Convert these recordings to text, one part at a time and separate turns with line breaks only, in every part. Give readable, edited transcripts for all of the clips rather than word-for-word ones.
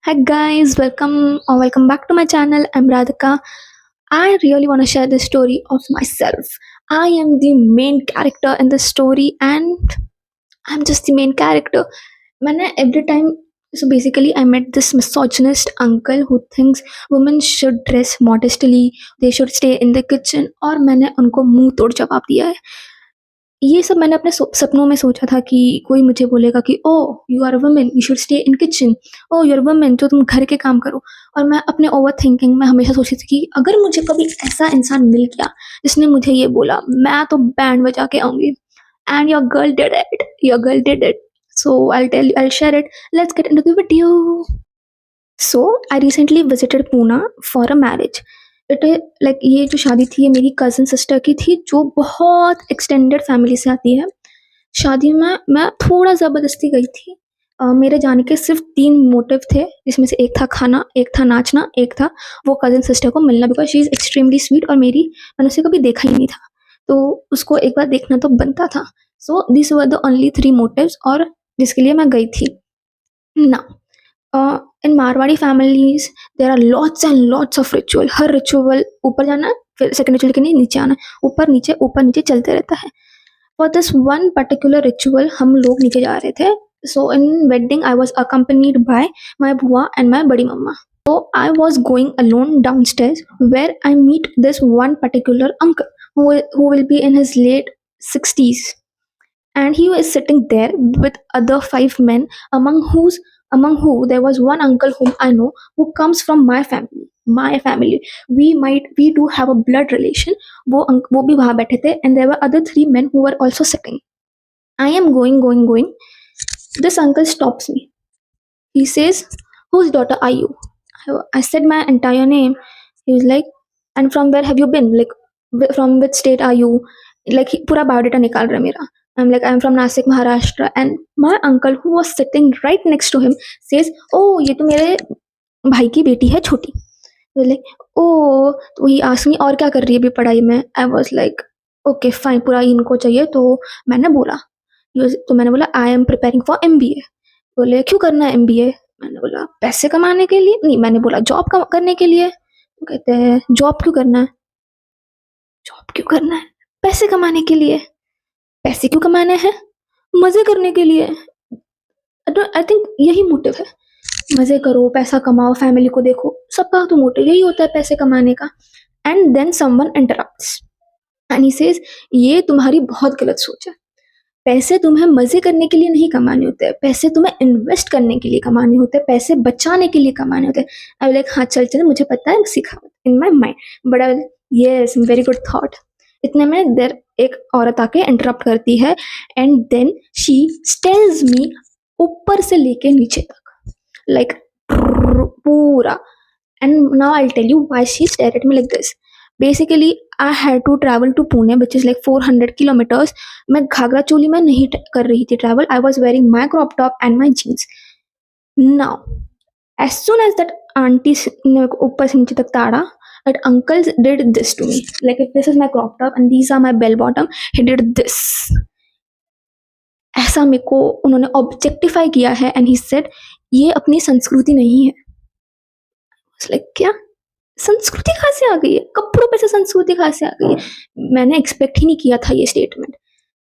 Hi guys, welcome back to my channel. I'm Radhika. I really want to share the story of myself. I am the main character in the story and I'm just the main character. मैंने every time so basically I met this misogynist uncle who thinks women should dress modestly, they should stay in the kitchen और मैंने उनको मुंह तोड़ जवाब दिया है. ये सब मैंने अपने सपनों में सोचा था कि कोई मुझे बोलेगा कि oh you are a woman you should stay in kitchen, oh you are woman तो तुम घर के काम करो. और मैं अपने ओवर थिंकिंग में हमेशा सोचती थी कि अगर मुझे कभी ऐसा इंसान मिल गया जिसने मुझे ये बोला मैं तो बैंड बजा के आऊंगी. And your girl did it. So I'll share it. Let's get into the video. So I recently visited Poona for a marriage. It like ये जो शादी थी ये मेरी कज़न सिस्टर की थी जो बहुत एक्सटेंडेड फैमिली से आती है. शादी में मैं थोड़ा ज़बरदस्ती गई थी. मेरे जाने के सिर्फ 3 मोटिव थे जिसमें से एक था खाना, एक था नाचना, एक था वो कज़न सिस्टर को मिलना because she is extremely sweet और मैंने उसे कभी देखा ही नहीं था. तो उसको एक बार देखना तो बनता था. So this were the only 3 motives और जिसके लिए मैं गई थी. Now in Marwadi families there are lots and lots of ritual. Her ritual ऊपर जाना है फिर second ritual के लिए नीचे आना है, ऊपर नीचे चलते रहता है. For this one particular ritual हम लोग नीचे जा रहे थे. So in wedding I was accompanied by my बुआ and my बड़ी मम्मा. So I was going alone downstairs where I meet this one particular uncle who will be in his late 60s, and he was sitting there with other 5 men, among who there was one uncle whom I know who comes from my family. My family, we do have a blood relation. वो भी वहाँ बैठे थे, and there were other 3 men who were also sitting. I am going. This uncle stops me. He says, "Whose daughter are you?" I said my entire name. He was like, "And from where have you been? Like, from which state are you?" Like, पूरा biodata निकाल रहा है मेरा. I'm like, "I'm from Nasik, Maharashtra." And my uncle, who was sitting right next to him, says, "Oh, ये तो मेरे भाई की बेटी है छोटी." Like, "Oh," तो he asked me, "और क्या कर रही है अभी पढ़ाई में?" I was like, "Okay, fine, पूरा इनको चाहिए." तो मैंने बोला, तो मैंने बोला, "I am preparing for MBA." बोले, "क्यों करना है MBA?" मैंने बोला, "पैसे कमाने के लिए." नहीं, मैंने बोला, "जॉब करने के लिए." तो कहते हैं, "जॉब क्यों करना है?" "जॉब क्यों करना है?" "पैसे कमाने के लिए." "पैसे क्यों कमाने हैं?" "मज़े करने के लिए." आई थिंक यही मोटिव है. मज़े करो, पैसा कमाओ, फैमिली को देखो. सबका तो मोटिव यही होता है पैसे कमाने का. And then someone interrupts and he says, "ये तुम्हारी बहुत गलत सोच है. पैसे तुम्हें मज़े करने के लिए नहीं कमाने होते हैं, पैसे तुम्हें इन्वेस्ट करने के लिए कमाने होते हैं, पैसे बचाने के लिए कमाने होते हैं." आई लाइक, "हाँ चल मुझे पता है, सिखा." In my mind. But I yes, very good thought. इतने में देर एक औरत आके इंटरप्ट करती है and then she tells me ऊपर से लेके नीचे तक, लाइक पूरा. And now I'll tell you why she stared at me like this. Basically, I had to travel to Pune, which is like 400 kilometers. मैं घाघरा चोली में नहीं कर रही थी travel. I was wearing my crop top and my jeans. Now, as soon as that auntie ने ऊपर से नीचे तक ताड़ा, that uncle did this to me. Like, if this is my crop top and these are my bell bottom, he did this. ऐसा मेरे को उन्होंने ऑब्जेक्टिफाई किया है एंड ही सेड, "ये अपनी संस्कृति नहीं है." लाइक, क्या संस्कृति कहाँ से आ गई है? कपड़ों पे से संस्कृति कहाँ से आ गई है? मैंने एक्सपेक्ट ही नहीं किया था ये स्टेटमेंट.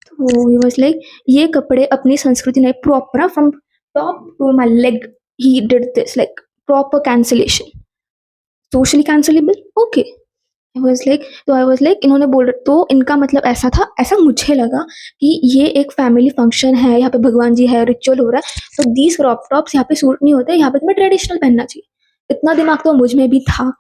तो ही वाज लाइक, "ये कपड़े अपनी संस्कृति नहीं, proper from top to my leg he did this, like proper cancellation, socially cancellable." Okay. I was like इन्होंने बोल तो इनका मतलब ऐसा था, ऐसा मुझे लगा कि ये एक फैमिली फंक्शन है, यहाँ पे भगवान जी है, रिचुअल हो रहा है, तो दीज क्रॉप टॉप्स यहाँ पे सूट नहीं होते, यहाँ पे तुम्हें ट्रेडिशनल पहनना चाहिए. इतना दिमाग तो मुझ में भी था.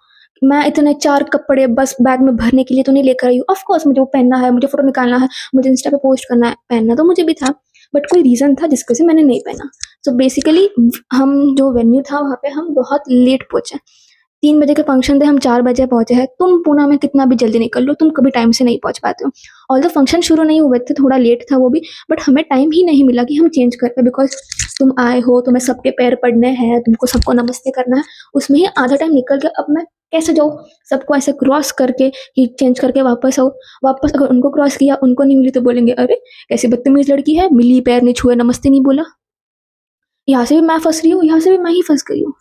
मैं इतने 4 कपड़े बस बैग में भरने के लिए तो नहीं लेकर आई हूँ. ऑफ कोर्स मुझे वो पहनना है, मुझे फोटो निकालना है, मुझे इंस्टा पे पोस्ट करना है, पहनना तो मुझे भी था, बट कोई रीज़न था जिसकी वजह से मैंने नहीं पहना. सो बेसिकली हम जो वेन्यू था वहाँ पे हम बहुत लेट पहुँचे. 3 बजे के फंक्शन थे, हम 4 बजे पहुँचे हैं. तुम पूना में कितना भी जल्दी निकल लो, तुम कभी टाइम से नहीं पहुँच पाते हो. ऑल्दो फंक्शन शुरू नहीं हुए थे, थोड़ा लेट था वो भी, बट हमें टाइम ही नहीं मिला कि हम चेंज कर पाए बिकॉज तुम आए हो, तुम्हें सबके पैर पड़ने हैं, तुमको सबको नमस्ते करना है, उसमें ही आधा टाइम निकल गया. अब मैं कैसे जाऊँ सबको ऐसे क्रॉस करके कि चेंज करके वापस आओ. वापस अगर उनको क्रॉस किया, उनको नहीं मिली तो बोलेंगे, "अरे कैसी बदतमीज लड़की है, मिली, पैर नहीं छुए, नमस्ते नहीं बोला." यहाँ से भी मैं फंस रही हूँ, यहाँ से भी मैं ही फंस गई हूँ.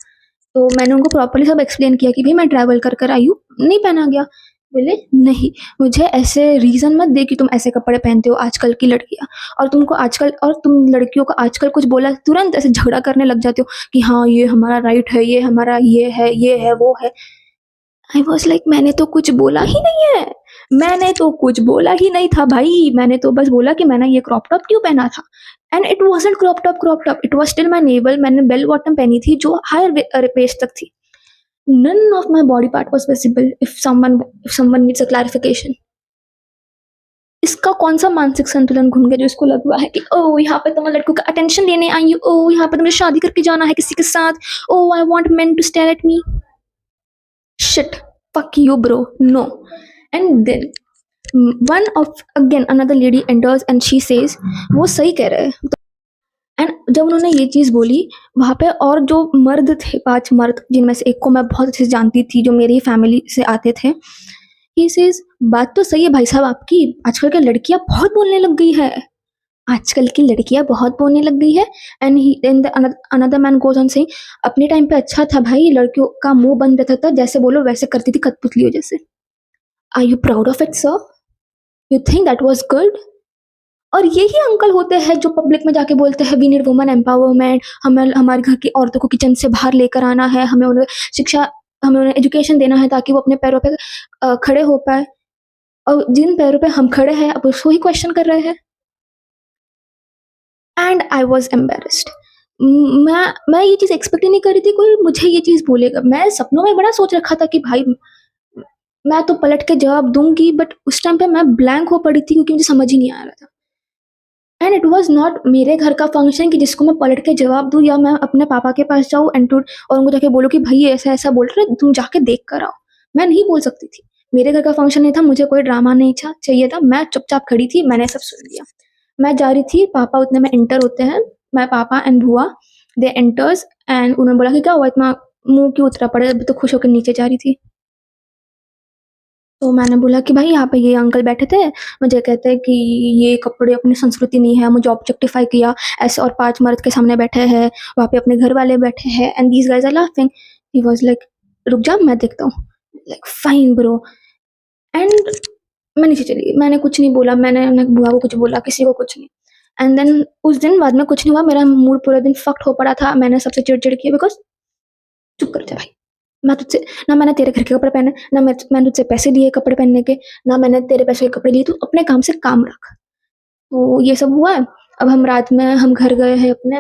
तो मैंने उनको प्रॉपर्ली सब एक्सप्लेन किया कि भाई मैं ट्रैवल कर कर आई हूँ, नहीं पहना गया। बोले नहीं, मुझे ऐसे रीज़न मत दे कि तुम ऐसे कपड़े पहनते हो आजकल की लड़कियाँ, और तुमको आजकल, और तुम लड़कियों को आजकल कुछ बोला तुरंत ऐसे झगड़ा करने लग जाते हो कि हाँ ये हमारा राइट है, ये हमारा ये है वो है। आई वॉज लाइक मैंने तो कुछ बोला ही नहीं है, मैंने तो कुछ बोला ही नहीं था भाई, मैंने तो बस बोला कि मैंने ये क्रॉप टॉप क्यों पहना था। And it wasn't crop top, it was still my navel, मैंने बेल बॉटम पहनी थी जो हायर वेस्ट तक थी। None of my body part was visible. If someone needs a clarification, इसका कौन सा मानसिक संतुलन घूम गया जो इसको लग रहा है कि ओ यहाँ पे तुम लड़कों का अटेंशन लेने आई हो, ओ यहाँ पे तुम्हें शादी करके जाना है किसी के साथ, oh I want men to stare at me. Shit, fuck you bro, no. And then one of again another lady enters and she says, वो सही कह रहे हैं। एंड जब उन्होंने ये चीज़ बोली, वहाँ पे और जो मर्द थे, 5 मर्द, जिनमें से एक को मैं बहुत अच्छे से जानती थी, जो मेरी फैमिली से आते थे। ही सेज़, बात तो सही है भाई साहब आपकी, आजकल की लड़कियाँ बहुत बोलने लग गई है, आजकल की लड़कियाँ बहुत बोलने लग गई है। And he then the another man goes on saying, अपने टाइम पे अच्छा था भाई, लड़कियों का मुँह बंद रहता था, जैसे बोलो वैसे करती थी कठपुतलियों जैसे। Are you proud of it sir? You think that was good? और यही अंकल होते हैं जो पब्लिक में जाके बोलते हैं वी नीड वुमन एम्पावरमेंट, हमें हमारे घर की औरतों को किचन से बाहर लेकर आना है, हमें उन्हें शिक्षा, हमें उन्हें एजुकेशन देना है ताकि वो अपने पैरों पे खड़े हो पाए। और जिन पैरों पे हम खड़े हैं अब उसको ही क्वेश्चन कर रहे हैं। And I was embarrassed. मैं ये चीज़ एक्सपेक्ट ही नहीं कर रही थी कोई मुझे ये चीज़ बोलेगा। मैं सपनों में बड़ा सोच रखा था कि भाई मैं तो पलट के जवाब दूंगी, बट उस टाइम पे मैं ब्लैंक हो पड़ी थी क्योंकि मुझे समझ ही नहीं आ रहा था। एंड इट वॉज नॉट मेरे घर का फंक्शन कि जिसको मैं पलट के जवाब दूँ, या मैं अपने पापा के पास जाऊँ और उनको जाके बोलूँ कि भाई ये ऐसा ऐसा बोल रहे, तुम जाके देख कर आओ। मैं नहीं बोल सकती थी, मेरे घर का फंक्शन नहीं था, मुझे कोई ड्रामा नहीं चाहिए था। मैं चुपचाप खड़ी थी, मैंने सब सुन लिया। मैं जा रही थी, पापा उतने में एंटर होते हैं, मैं पापा एंड बुआ, दे एंटर्स, एंड उन्होंने बोला कि क्या हुआ इतना मुंह क्यों उतरा पड़े, अभी तो खुश होकर नीचे जा रही थी। तो मैंने बोला कि भाई यहाँ पे ये अंकल बैठे थे, मुझे कहते हैं कि ये कपड़े अपनी संस्कृति नहीं है, मुझे ऑब्जेक्टिफाई किया ऐसे, और 5 मर्द के सामने बैठे हैं, वहाँ पे अपने घर वाले बैठे हैं, and these guys are laughing. He was like रुक जा मैं देखता हूँ, लाइक फाइन ब्रो। एंड मैं नीचे चली गई, मैंने कुछ नहीं बोला, मैंने ना बुआ को कुछ बोला, किसी को कुछ नहीं। एंड देन उस दिन बाद में कुछ नहीं हुआ, मेरा मूड पूरा दिन फक्ट हो पड़ा था, मैंने सबसे चिड़चिड़ किया बिकॉज चुप कर जा भाई, मैं तुझसे, ना मैंने तेरे घर के कपड़े पहने, ना मैंने तुझसे पैसे लिए कपड़े पहनने के, ना मैंने तेरे पैसे के कपड़े लिए, तू अपने काम से काम रख। तो ये सब हुआ। अब हम रात में हम घर गए हैं अपने,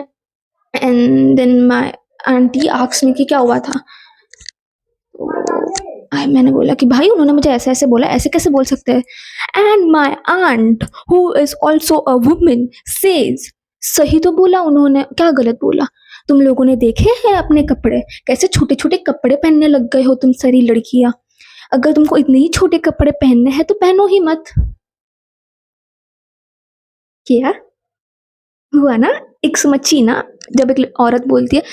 and then my aunty asks me कि क्या हुआ था। मैंने बोला कि भाई उन्होंने मुझे ऐसे ऐसे बोला, ऐसे कैसे बोल सकते हैं। And my aunt who is also a woman says, सही तो बोला उन्होंने, क्या गलत बोला। तुम लोगों ने देखे हैं अपने कपड़े, कैसे छोटे छोटे कपड़े पहनने लग गए हो तुम सारी लड़कियां। अगर तुमको इतने ही छोटे कपड़े पहनने हैं तो पहनो ही मत। क्या हुआ ना, एक समझी ना, जब एक औरत बोलती है,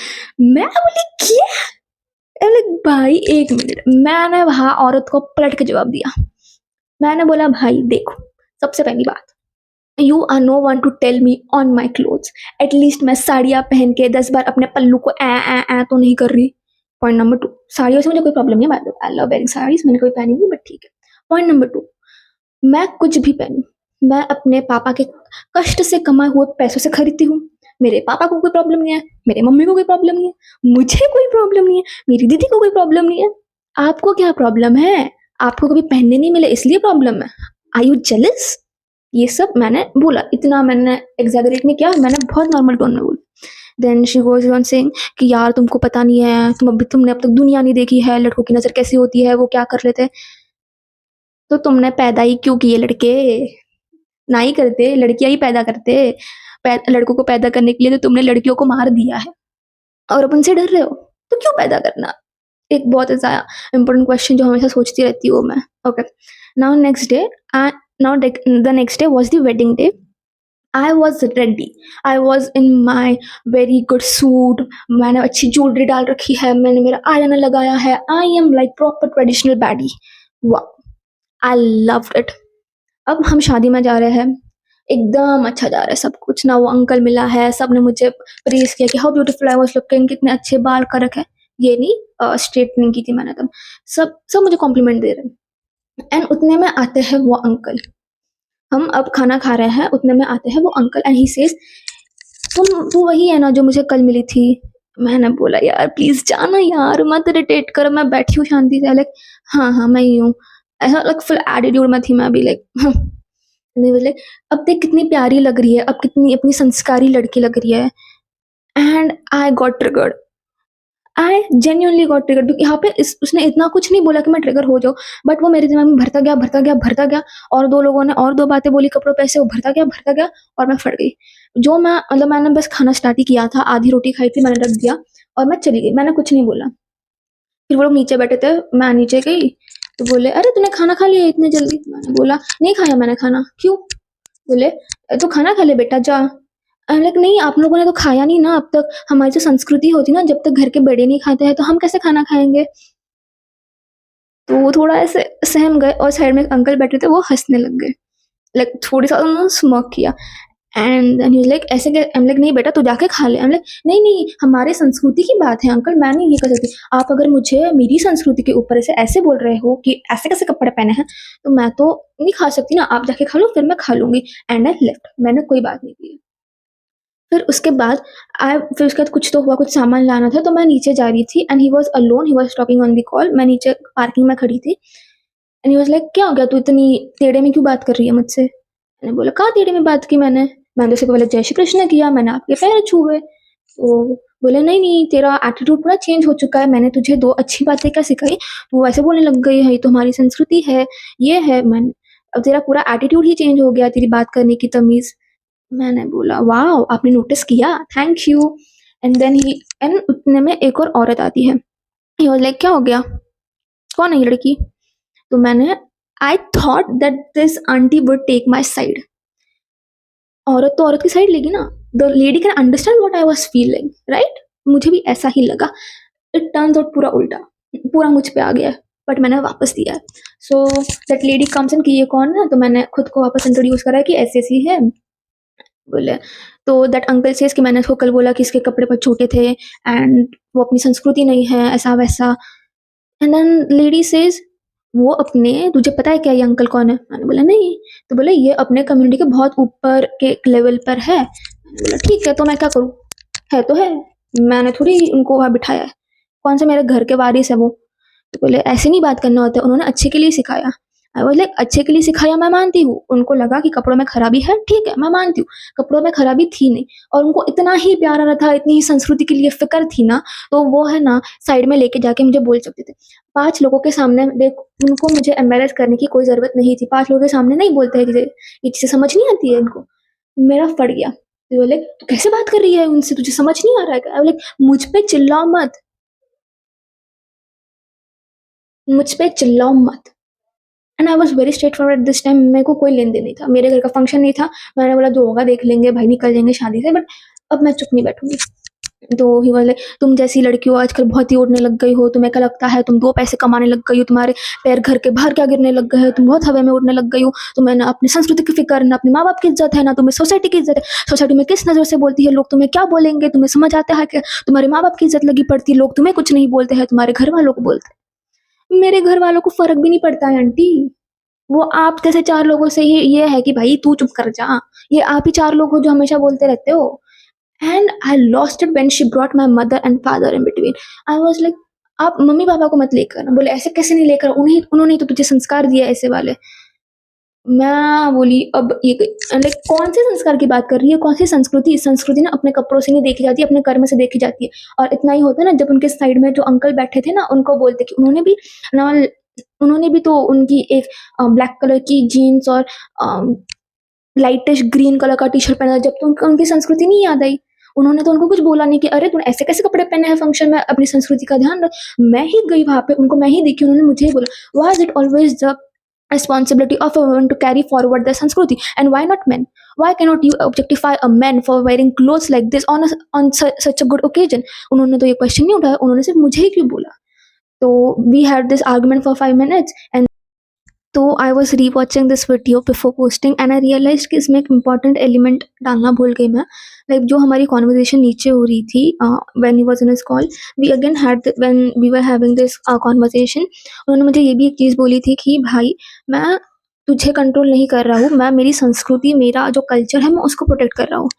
मैं बोली क्या, भाई एक मिनट, मैंने वहां औरत को पलट के जवाब दिया। मैंने बोला भाई देखो, सबसे पहली बात, you are no one to tell me on my clothes, at least मैं साड़ियाँ पहन के 10 बार अपने पल्लू को ए तो नहीं कर रही। पॉइंट नंबर 2, साड़ियों से मुझे कोई प्रॉब्लम नहीं है, आई लव वेयरिंग साड़ीज, मैंने कोई पहनी नहीं, बट ठीक है। पॉइंट नंबर 2, मैं कुछ भी पहनूं, मैं अपने पापा के कष्ट से कमाए हुए पैसों से खरीदती हूँ। मेरे पापा को कोई प्रॉब्लम नहीं है, मेरे मम्मी को कोई प्रॉब्लम नहीं है, मुझे कोई प्रॉब्लम नहीं है, मेरी दीदी को कोई प्रॉब्लम नहीं है। आपको क्या प्रॉब्लम है? आपको कभी पहनने नहीं मिले इसलिए प्रॉब्लम है? Are you jealous? ये सब मैंने बोला, इतना मैंने एग्जैगरेट नहीं किया, मैंने बहुत नॉर्मल टोन में बोला। Then she goes on saying कि यार तुमको पता नहीं है, तुमने अब तक दुनिया नहीं देखी है, लड़कों की नज़र कैसी होती है, वो क्या कर लेते हैं। तो तुमने पैदा ही क्यों किए लड़के? ना ही करते, लड़कियां ही पैदा करते। लड़कों को पैदा करने के लिए तो तुमने लड़कियों को मार दिया है, और अब उनसे डर रहे हो, तो क्यों पैदा करना? एक बहुत ऐसा इंपॉर्टेंट क्वेश्चन जो हमेशा सोचती रहती हूँ मैं। Okay, now next day, now the next day was the wedding day. I was ready. I was in my very good suit. मैंने अच्छी ज्वेलरी डाल रखी है, मैंने मेरा आईलाइनर लगाया है। I am like proper traditional baddie. Wow, I loved it. अब हम शादी में जा रहे हैं, एकदम अच्छा जा रहा है सब कुछ ना। वो अंकल मिला है, सब ने मुझे प्रेज किया कि how beautiful I was looking, कितने अच्छे बाल कर रखे। ये नहीं स्ट्रेटनिंग की थी मैंने तब। सब सब मुझे कॉम्प्लीमेंट दे रहे हैं। एंड उतने में आते हैं वो अंकल। हम अब खाना खा रहे हैं, उतने में आते हैं वो अंकल एंड ही सेज, तुम तू वही है ना जो मुझे कल मिली थी? मैंने बोला यार प्लीज जाना यार, मत इरिटेट करो, मैं बैठी हूँ शांति से। लाइक हाँ हाँ मैं ही हूँ। ऐसा लाइक फुल एटीट्यूड में थी मैं भी, लाइक नहीं बोले अब देख कितनी प्यारी लग रही है, अब कितनी अपनी संस्कारी लड़की लग रही है। And I got triggered, I genuinely got triggered, क्योंकि यहाँ पे उसने इतना कुछ नहीं बोला कि मैं ट्रिगर हो जाऊँ, बट वो मेरे दिमाग में भरता गया भरता गया भरता गया। और दो लोगों ने और दो बातें बोली कपड़ों पे, ऐसे वो भरता गया भरता गया और मैं फट गई। जो मैं मतलब मैंने बस खाना स्टार्ट ही किया था, आधी रोटी खाई थी मैंने, रख दिया और मैं चली गई, मैंने कुछ नहीं बोला। फिर वो लोग नीचे बैठे थे, मैं नीचे गई तो बोले अरे तूने खाना खा लिया इतने जल्दी? मैंने बोला नहीं खाया मैंने खाना। क्यों? बोले तो खाना खा ले बेटा जा। लाइक नहीं आप लोगों ने तो खाया नहीं ना अब तक, हमारी जो संस्कृति होती ना जब तक घर के बड़े नहीं खाते हैं तो हम कैसे खाना खाएंगे? तो वो थोड़ा ऐसे सहम गए और साइड में एक अंकल बैठे थे वो हंसने लग गए, लाइक थोड़ी सा उन्होंने स्मॉक किया। एंड देन ही लाइक ऐसे आई एम लाइक नहीं बेटा तू जाके खा ले। आई एम लाइक नहीं नहीं हमारे संस्कृति की बात है अंकल, मैं नहीं ये कर सकती। आप अगर मुझे मेरी संस्कृति के ऊपर से ऐसे बोल रहे हो कि ऐसे कैसे कपड़े पहने हैं, तो मैं तो नहीं खा सकती ना, आप जाके खा लो फिर मैं खा लूंगी। एंड आई लेफ्ट, मैंने कोई बात नहीं की। फिर उसके बाद फिर उसके बाद कुछ तो हुआ, कुछ सामान लाना था तो मैं नीचे जा रही थी and he was alone, he was talking on the call. मैं नीचे पार्किंग में खड़ी थी एंड ही वाज लाइक क्या हो गया, तू इतनी टेढ़े में क्यों बात कर रही है मुझसे? मैंने बोला कहाँ टेढ़े में बात की मैंने तो उससे पहले जय श्री कृष्ण किया, मैंने आपके पैर छुए। तो बोले नहीं नहीं तेरा एटीट्यूड पूरा चेंज हो चुका है, मैंने तुझे दो अच्छी बातें क्या सिखाई, तू वैसे बोलने लग गई है, ये तो हमारी संस्कृति है, ये है। मैंने अब तेरा पूरा एटीट्यूड ही चेंज हो गया, तेरी बात करने की तमीज। मैंने बोला वाह आपने नोटिस किया, thank you. And then he and उतने में एक और औरत आती है। ही वाज लाइक क्या हो गया, कौन है ये लड़की? तो मैंने I thought that this aunty would take my side. औरत तो औरत की साइड लेगी ना, the lady can understand what I was feeling, right? मुझे भी ऐसा ही लगा। इट टर्न्स आउट पूरा उल्टा, पूरा मुझ पे आ गया, बट मैंने वापस दिया है। So that lady comes in कि ये कौन है, तो मैंने खुद को वापस इंट्रोड्यूस करा कि ऐसी ऐसी है। बोले तो दैट अंकल सेज कि मैंने उसको कल बोला कि इसके कपड़े बहुत छोटे थे एंड वो अपनी संस्कृति नहीं है ऐसा वैसा। एंड देन लेडी सेज वो अपने, तुझे पता है क्या ये अंकल कौन है? मैंने बोला नहीं। तो बोले ये अपने कम्युनिटी के बहुत ऊपर के लेवल पर है। मैंने बोला ठीक है तो मैं क्या करूँ, है तो है, मैंने थोड़ी उनको वहाँ बिठाया है, कौन सा मेरे घर के वारिस है वो? तो बोले ऐसे नहीं बात करना होता, उन्होंने अच्छे के लिए सिखाया। आई वाज लाइक अच्छे के लिए सिखाया मैं मानती हूँ, उनको लगा कि कपड़ों में खराबी है, ठीक है मैं मानती हूँ, कपड़ों में खराबी थी नहीं, और उनको इतना ही प्यार आ रहा था, इतनी ही संस्कृति के लिए फिक्र थी ना, तो वो है ना साइड में लेके जाके मुझे बोल सकते थे। 5 लोगों के सामने देख, उनको मुझे एम्बैरेस करने की कोई ज़रूरत नहीं थी, 5 लोगों के सामने नहीं बोलते हैं कि ये चीज़ें समझ नहीं आती है इनको। मेरा फट गया। तो बोले तू कैसे बात कर रही है उनसे, तुझे समझ नहीं आ रहा है क्या? आई वाज लाइक मुझ पे चिल्लाओ मत। And I was very straight forward this time, मेरे को कोई लेन देन नहीं था, मेरे घर का फंक्शन नहीं था, मैंने बोला जो होगा देख लेंगे भाई, निकल जाएंगे शादी से, बट अब मैं चुप नहीं बैठूंगी। तो ही बोले तुम जैसी लड़की हो आजकल बहुत ही उड़ने लग गई हो, तुम्हें क्या लगता है तुम 2 पैसे कमाने लग गई हो, तुम्हारे पैर घर के बाहर क्या गिरने लग गए हैं, तुम बहुत हवा में उड़ने लग गई हो, तुम्हें ना अपनी संस्कृति की फिक्र, ना अपने माँ बाप की इज्जत है, ना तुम्हें सोसाइटी की इज्जत है, सोसाइटी में किस नज़र से बोलती है, लोग तुम्हें क्या बोलेंगे, तुम्हें समझ आता है कि तुम्हारे माँ बाप की इज्जत लगी पड़ती है, लोग तुम्हें कुछ नहीं बोलते हैं, तुम्हारे घर वालों को बोलते हैं। मेरे घर वालों को फर्क भी नहीं पड़ता है आंटी, वो आप जैसे 4 लोगों से ही ये है कि भाई तू चुप कर जा, ये आप ही 4 लोग हो जो हमेशा बोलते रहते हो। And I lost it when she brought my mother and father in between. I was like आप मम्मी पापा को मत लेकर आना। बोले ऐसे कैसे नहीं लेकर, उन्हें उन्होंने ही तो तुझे संस्कार दिया ऐसे वाले। मैं बोली अब ये लाइक कौन से संस्कार की बात कर रही है, कौन सी संस्कृति? संस्कृति ना अपने कपड़ों से नहीं देखी जाती, अपने कर्म से देखी जाती है। और इतना ही होता है ना, जब उनके साइड में जो अंकल बैठे थे ना उनको बोलते कि उन्होंने भी तो उनकी एक ब्लैक कलर की जीन्स और लाइटिश ग्रीन कलर का टी शर्ट पहना था, जब तो उनको उनकी संस्कृति नहीं याद आई। उन्होंने तो उनको कुछ बोला नहीं कि अरे तूने ऐसे कैसे कपड़े पहने हैं फंक्शन में, अपनी संस्कृति का ध्यान रख। मैं ही गई वहां पे, उनको मैं ही देखी, उन्होंने मुझे ही बोला why is it always the responsibility of a woman to carry forward their Sanskriti, and why not men? Why cannot you objectify a man for wearing clothes like this on such a good occasion? उन्होंने तो ये question नहीं उठाया, उन्होंने सिर्फ मुझे ही क्यों बोला? तो we had this argument for 5 minutes and तो I was rewatching this video before posting and I realize कि इसमें एक इम्पॉर्टेंट एलिमेंट डालना भूल गई मैं। लाइक जो हमारी कॉन्वर्जेशन नीचे हो रही थी when he was in his call, we again had when we were having this conversation, उन्होंने मुझे ये भी एक चीज़ बोली थी कि भाई मैं तुझे कंट्रोल नहीं कर रहा हूँ, मैं मेरी संस्कृति, मेरा जो कल्चर है मैं उसको प्रोटेक्ट कर रहा हूँ।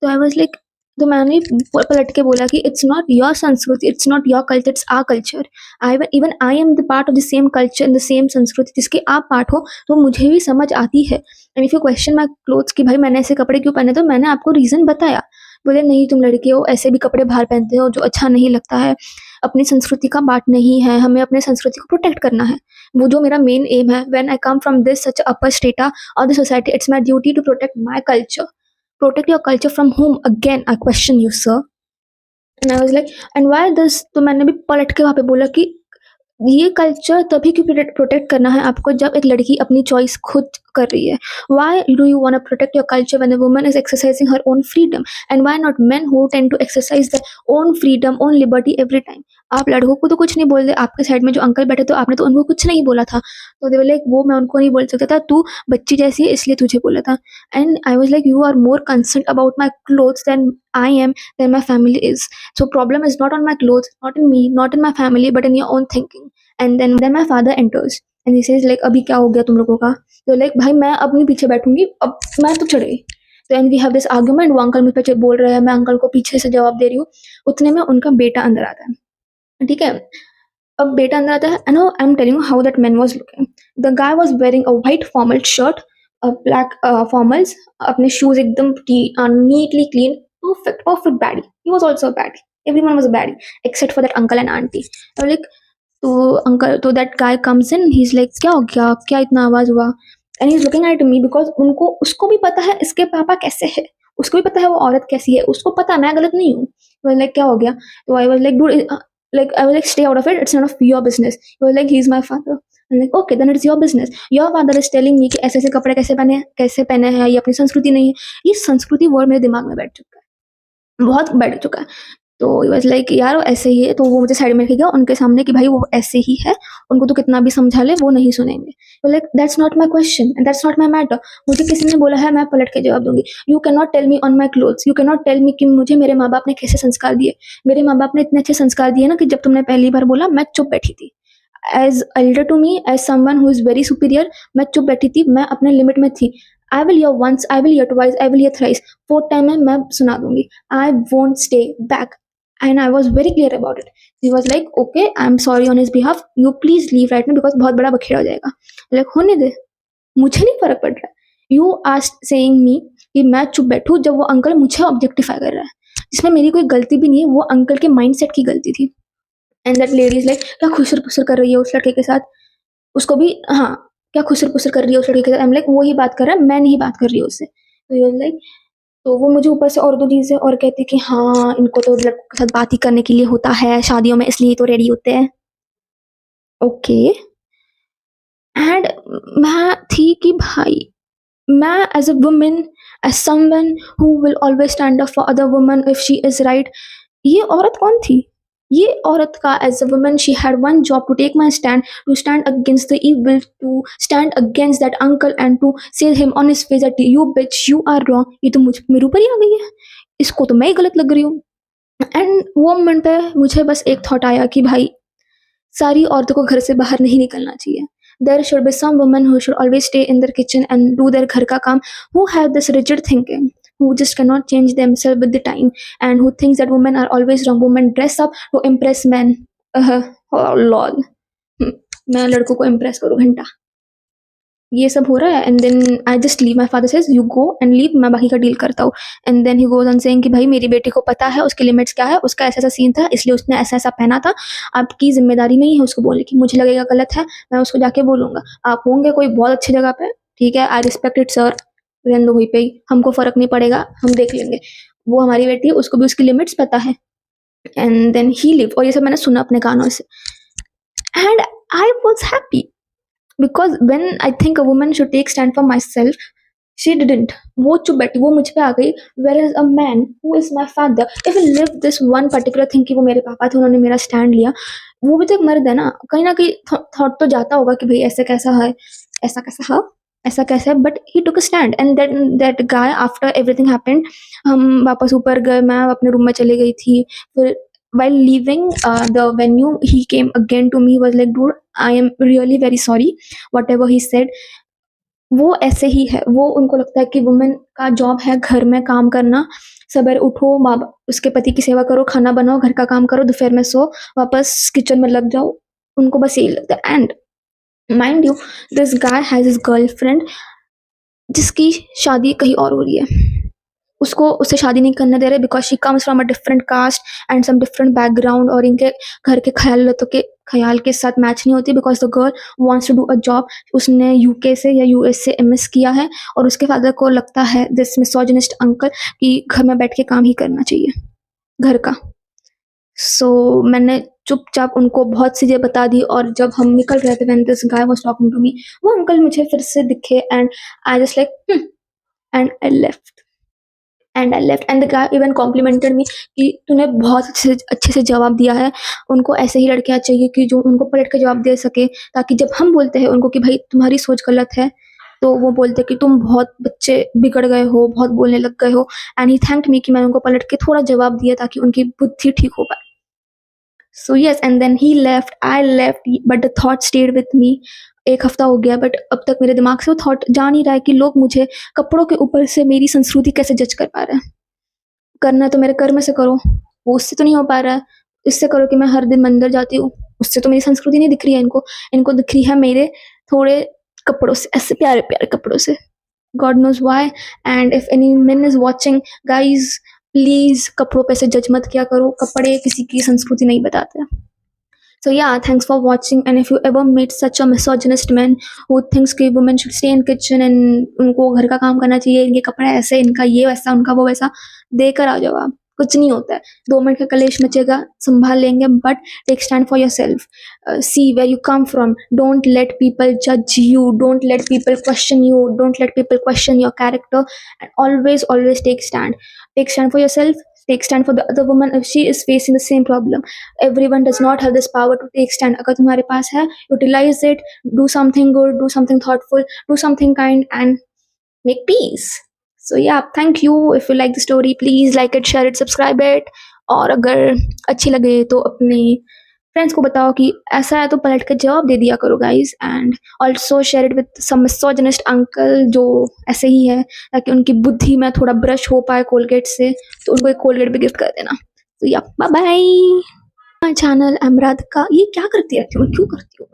तो आई वाज लाइक, तो मैंने पलट के बोला कि इट्स नॉट योर संस्कृति, it's not your culture, it's our culture. I even I am the part of the same culture in the same संस्कृति जिसके आप पार्ट हो, तो मुझे भी समझ आती है। And if you question my clothes कि भाई मैंने ऐसे कपड़े क्यों पहने, तो मैंने आपको रीज़न बताया। बोले नहीं तुम लड़के हो, ऐसे भी कपड़े बाहर पहनते हो जो अच्छा नहीं लगता है, अपनी संस्कृति का पार्ट नहीं है, हमें अपने संस्कृति को प्रोटेक्ट करना है। वो जो मेरा मेन एम है, when I come from this such upper strata और the society, it's my duty to protect my culture. Protect your culture from whom? Again, I question you, sir. And I was like, and why this? तो मैंने भी पलट के वहाँ पे बोला कि ये कल्चर तभी क्यों प्रोटेक्ट करना है आपको जब एक लड़की अपनी चॉइस खुद कर रही है। Why do you want to protect your culture when a woman is exercising her own freedom, and why not men who tend to exercise the own freedom, own liberty every time. आप लड़कों को तो कुछ नहीं बोल रहे, आपके side में जो अंकल बैठे तो आपने तो उनको कुछ नहीं बोला था, तो दे वर लाइक वो मैं उनको नहीं बोल सकता था, तू बच्ची जैसी है इसलिए तुझे बोला था। And I was like you are more concern about my clothes then I am, then my family is. So problem is not on my clothes, not in me, not in my family, but in your own thinking. And then my father enters and he says like अभी क्या हो गया तुम लोगों का? तो like भाई मैं अपने पीछे बैठूंगी, अब मैं तो चढ़ गई। तो and we have this argument, वो अंकल मुझ पे बोल रहे हैं, मैं अंकल को पीछे से जवाब दे रही हूँ। उतने में उनका बेटा अंदर आता है, ठीक है। अब बेटा अंदर आता है and I am telling how that man was looking. The guy was wearing a white formal shirt, black formals, अपने शूज एकदम neatly clean, perfect baddie. He was also a baddie. Everyone was a baddie except for that uncle and auntie. I was like, तो uncle, तो that guy comes in, he is like क्या हो गया, क्या इतना आवाज हुआ? And he is looking at me because उनको, उसको भी पता है इसके पापा कैसे है, उसको भी पता है वो औरत कैसी है, उसको पता है मैं गलत नहीं हूँ। तो लाइक क्या हो गया? तो I was like dude, like I was like stay out of it, it's not of your business. He was like he is my father. Like okay then it's your business, your father is telling me कि ऐसे ऐसे कपड़े कैसे पहने हैं, ये अपनी संस्कृति नहीं है। ये संस्कृति वर्ड मेरे दिमाग में बैठ चुका है, बहुत बैठ चुका है। तो ही वाज लाइक यार वो ऐसे ही है, तो वो मुझे साइड में रखेगा उनके सामने कि भाई वो ऐसे ही है, उनको तो कितना भी समझा ले वो नहीं सुनेंगे। तो like that's not my question and that's not my matter. मुझे किसी ने बोला है, मैं पलट के जवाब दूंगी। You can not tell me on my clothes, you can not tell me कि मुझे मेरे माँ बाप ने कैसे संस्कार दिए। मेरे माँ बाप ने इतने अच्छे संस्कार दिए ना कि जब तुमने पहली बार बोला मैं चुप बैठी थी। As elder to me, as someone who is very superior, मैं चुप बैठी थी, मैं अपने लिमिट में थी। I will hear once, I will hear twice, I will hear thrice, fourth time में मैं सुना दूंगी। I won't stay back. And I was very clear about it. He was like, okay, I'm sorry on his behalf. You please leave right now because बहुत बड़ा बखेड़ा हो जाएगा। Like होने दे, मुझे नहीं फर्क पड़ रहा है। You are saying me कि मैं चुप बैठूं जब वो अंकल मुझे ऑब्जेक्टिफाई कर रहा है, जिसमें मेरी कोई गलती भी नहीं है, वो अंकल के माइंडसेट की गलती थी। And that lady is like क्या खुसर पुसर कर रही है उस लड़के के साथ, उसको भी हाँ, क्या खुसर पुसर कर रही है उस लड़के के साथ। आई एम लाइक वो ही बात कर रहा है, मैं नहीं बात कर रही हूँ उससे। तो ही वाज लाइक, तो वो मुझे ऊपर से और दो चीज़ें और कहती कि हाँ इनको तो लड़कों के साथ बात ही करने के लिए होता है शादियों में, इसलिए तो रेडी होते हैं। ओके। एंड मैं थी कि भाई मैं as a women, as someone who will always stand up for other woman if she is right, ये औरत कौन थी? ये औरत का as a woman she had one job, to take my stand, to stand against the evil, to stand against that uncle and to say him on his face that you bitch you are wrong. ये तो मुझ मेरे ऊपर ही आ गई है, इसको तो मैं ही गलत लग रही हूँ। एंड वो मोमेंट पे मुझे बस एक थॉट आया कि भाई सारी औरतों को घर से बाहर नहीं निकलना चाहिए। There should be some women who should always stay in their kitchen and do their घर का काम, who have this rigid thinking, who just cannot change themselves with the time, and who thinks that women are always wrong, women dress up to impress men। oh lol। मैं लड़कों को impress करूँ घंटा, ये सब हो रहा है। And then I just leave, my father says you go and leave, मैं बाकी का डील करता हूँ। And then he goes on saying कि भाई मेरी बेटी को पता है उसकी लिमिट्स क्या है, उसका ऐसा ऐसा सीन था इसलिए उसने ऐसा ऐसा पहना था, आपकी जिम्मेदारी नहीं है उसको बोलने की, मुझे लगेगा गलत है मैं उसको जाके बोलूँगा। आप होंगे कोई बहुत अच्छी जगह पे, ठीक है, आई रिस्पेक्ट इट सर, रहने दो वहीं पे ही, हमको फर्क नहीं पड़ेगा, हम देख लेंगे, वो हमारी बेटी है, उसको भी उसकी लिमिट्स पता है। एंड देन ही लिव, और ये सब मैंने सुना अपने कानों से। And I was happy because when I think a woman should take stand for myself, she didn't। वो चुप बैठी, वो मुझ पे आ गई। whereas a man who is my father even lived this one particular thing कि वो मेरे पापा थे, उन्होंने मेरा स्टैंड लिया, वो भी तो एक मर्द है ना, कहीं ना कहीं थॉट तो जाता होगा कि भाई ऐसे कैसा है, ऐसा कैसा, हाँ ऐसा कैसे है, but he took a stand and that guy after everything happened, हम वापस ऊपर गए, मैं अपने रूम में चली गई थी। फिर while leaving the venue he came again to me, was like, dude, I am really very sorry, whatever he said। वो ऐसे ही है, वो उनको लगता है कि वुमेन का जॉब है घर में काम करना, सवेरे उठो, माँ उसके पति की सेवा करो, खाना बनाओ, घर का काम करो, दोपहर में सो, वापस किचन में लग जाओ, उनको बस यही लगता है। And mind you, this guy has his girlfriend जिसकी शादी कहीं और हो रही है, उसको उससे शादी नहीं करने दे रहे because she comes from a different caste and some different background, और इनके घर के ख्याल के साथ मैच नहीं होती, because the girl wants to do a job. उसने यूके से या यूएस से एमएस किया है, और उसके फादर को लगता है, दिस मिसोजिनिस्ट अंकल, कि घर में बैठ के काम ही करना चाहिए घर का। सो मैंने चुपचाप उनको बहुत चीज़ें बता दी, और जब हम निकल रहे थे, when this guy was talking to me, वो अंकल मुझे फिर से दिखे, and I just like, and I left. And I left and the guy even complimented me कि तूने बहुत अच्छे से जवाब दिया है। उनको ऐसे ही लड़कियां चाहिए कि जो उनको पलट के जवाब दे सके, ताकि जब हम बोलते हैं उनको कि भाई तुम्हारी सोच गलत है, तो वो बोलते कि तुम बहुत बच्चे बिगड़ गए हो, बहुत बोलने लग गए हो। एंड ही थैंक्ड मी कि मैंने उनको पलट के थोड़ा जवाब दिया ताकि उनकी बुद्धि ठीक हो पाए। So yes, and then he left, I left, but the thought stayed with me. एक हफ्ता हो गया, बट अब तक मेरे दिमाग से वो थॉट जा नहीं रहा है कि लोग मुझे कपड़ों के ऊपर से मेरी संस्कृति कैसे जज कर पा रहे हैं। करना है तो मेरे कर्म से करो, वो उससे तो नहीं हो पा रहा है। इससे करो कि मैं हर दिन मंदिर जाती हूँ, उससे तो मेरी संस्कृति नहीं दिख रही है इनको। इनको दिख रही है मेरे थोड़े कपड़ों से, ऐसे प्यारे प्यारे कपड़ों से। God knows why. And if any man is watching, guys please कपड़ों पे से जज मत किया करो, कपड़े किसी की संस्कृति नहीं बताते। So yeah, thanks for watching. And if you ever meet such a misogynist man who thinks कि women should stay in kitchen and उनको घर का काम करना चाहिए, इनके कपड़े ऐसे, इनका ये वैसा, उनका वो वैसा, देकर आ जाओ आप। कुछ नहीं होता है, 2 मिनट का कलेश मचेगा, संभाल लेंगे, but take stand for yourself. See where you come from, don't let people जज you, don't let people question you, don't let people question your character, and always take stand. Take stand for yourself, take stand for the other woman if she is facing the same problem. Everyone does not have this power to take stand. अगर तुम्हारे पास है, utilize it, do something good, do something thoughtful, do something kind, and make peace. So yeah, thank you. If you like the story, please like it, share it, subscribe it. और अगर अच्छी लगे तो अपने friends को बताओ कि ऐसा है तो पलट के जवाब दे दिया करो guys. And also share it with some misogynist uncle जो ऐसे ही है, ताकि उनकी बुद्धि में थोड़ा ब्रश हो पाए कोलगेट से, तो उनको एक कोलगेट भी गिफ्ट कर देना। तो या bye bye. My channel, I am Radhika. ये क्या करती रहती हूँ, क्यों करती हूँ?